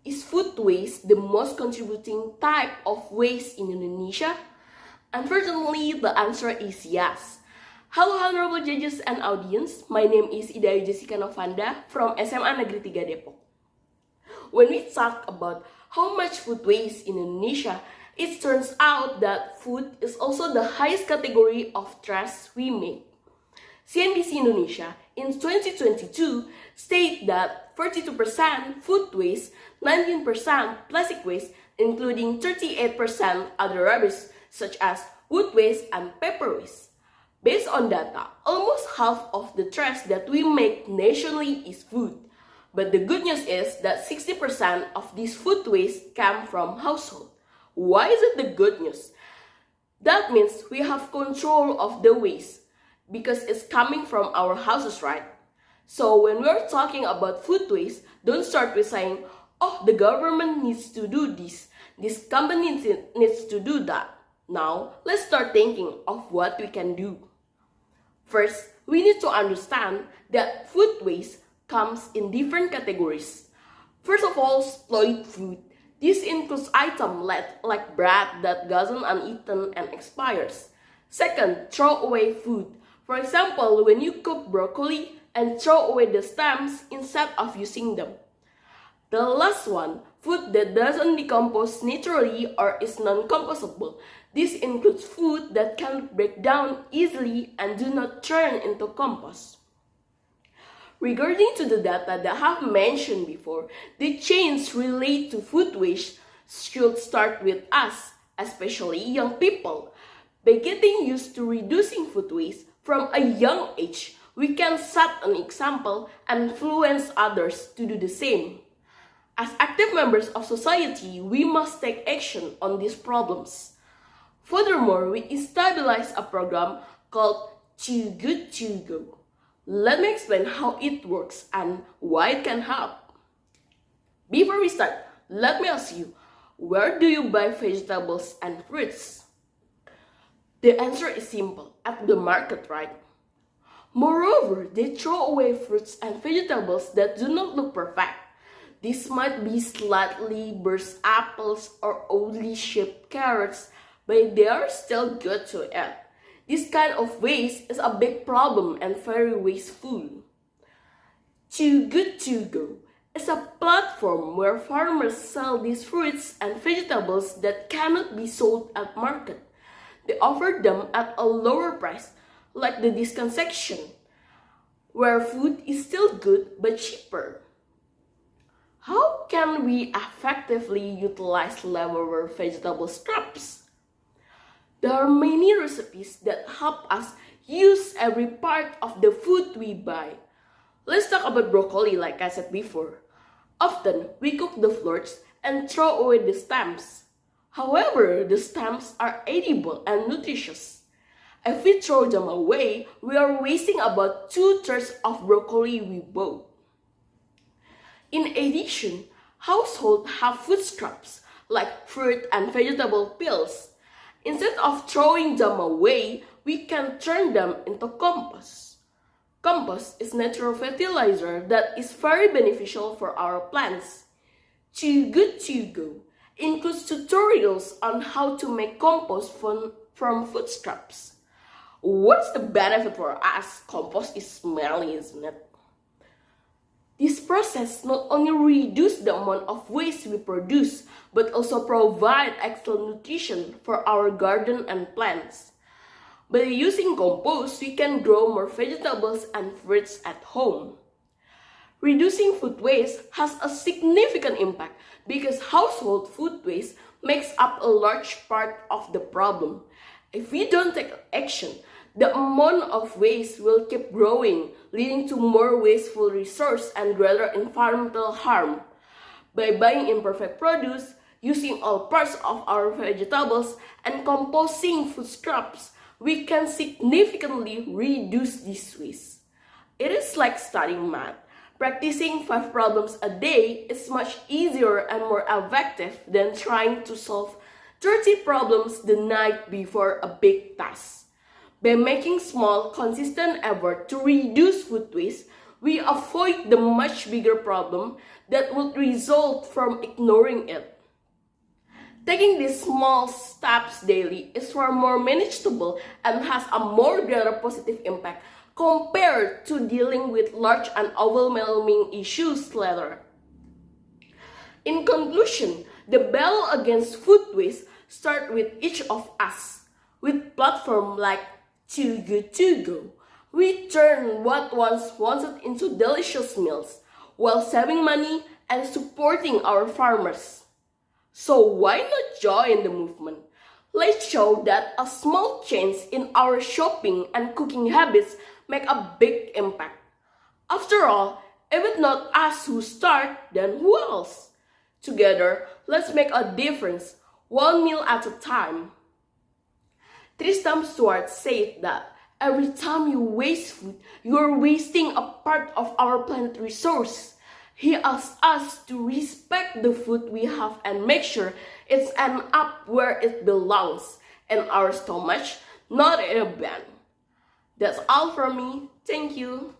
Is food waste the most contributing type of waste in Indonesia? Unfortunately, the answer is yes. Hello honorable judges and audience, my name is Ayu Jesika from SMA Negeri 3 Depok. When we talk about how much food waste in Indonesia, it turns out that food is also the highest category of trash we make. CNBC Indonesia in 2022 state that 42% food waste, 19% plastic waste, including 38% other rubbish such as wood waste and paper waste. Based on data, almost half of the trash that we make nationally is food. But the good news is that 60% of this food waste come from household. Why is it the good news? That means we have control of the waste because it's coming from our houses, right? So when we're talking about food waste, don't start with saying, oh, the government needs to do this company needs to do that. Now, let's start thinking of what we can do. First, we need to understand that food waste comes in different categories. First of all, spoiled food. This includes items like bread that goes uneaten and expires. Second, throwaway food. For example, when you cook broccoli and throw away the stems instead of using them. The last one, food that doesn't decompose naturally or is non-compostable. This includes food that can break down easily and do not turn into compost. Regarding to the data that I have mentioned before, the change related to food waste should start with us, especially young people. By getting used to reducing food waste from a young age, we can set an example and influence others to do the same. As active members of society, we must take action on these problems. Furthermore, we established a program called Too Good To Go. Let me explain how it works and why it can help. Before we start, let me ask you, where do you buy vegetables and fruits? The answer is simple, at the market, right? Moreover, they throw away fruits and vegetables that do not look perfect. This might be slightly burst apples or oddly shaped carrots, but they are still good to eat. This kind of waste is a big problem and very wasteful. Too Good To Go is a platform where farmers sell these fruits and vegetables that cannot be sold at market. They offer them at a lower price, like the discount section, where food is still good but cheaper. How can we effectively utilize leftover vegetable scraps? There are many recipes that help us use every part of the food we buy. Let's talk about broccoli like I said before. Often, we cook the florets and throw away the stems. However, the stems are edible and nutritious. If we throw them away, we are wasting about 2/3 of broccoli we bought. In addition, households have food scraps like fruit and vegetable peels. Instead of throwing them away, we can turn them into compost. Compost is natural fertilizer that is very beneficial for our plants. Too Good To Go includes tutorials on how to make compost from food scraps. What's the benefit for us? Compost is smelly, isn't it? This process not only reduces the amount of waste we produce, but also provide extra nutrition for our garden and plants. By using compost, we can grow more vegetables and fruits at home. Reducing food waste has a significant impact because household food waste makes up a large part of the problem. If we don't take action, the amount of waste will keep growing, leading to more wasteful resource and greater environmental harm. By buying imperfect produce, using all parts of our vegetables, and composting food scraps, we can significantly reduce this waste. It is like studying math. Practicing 5 problems a day is much easier and more effective than trying to solve 30 problems the night before a big task. By making small, consistent effort to reduce food waste, we avoid the much bigger problem that would result from ignoring it. Taking these small steps daily is far more manageable and has a more greater positive impact compared to dealing with large and overwhelming issues later. In conclusion, the battle against food waste starts with each of us. With platforms like Too Good To Go, we turn what once wanted into delicious meals while saving money and supporting our farmers. So why not join the movement? Let's show that a small change in our shopping and cooking habits make a big impact. After all, if it's not us who start, then who else? Together, let's make a difference, one meal at a time. Tristram Stuart said that every time you waste food, you are wasting a part of our planet resource. He asks us to respect the food we have and make sure it's end up where it belongs, in our stomach, not in a bin. That's all from me. Thank you.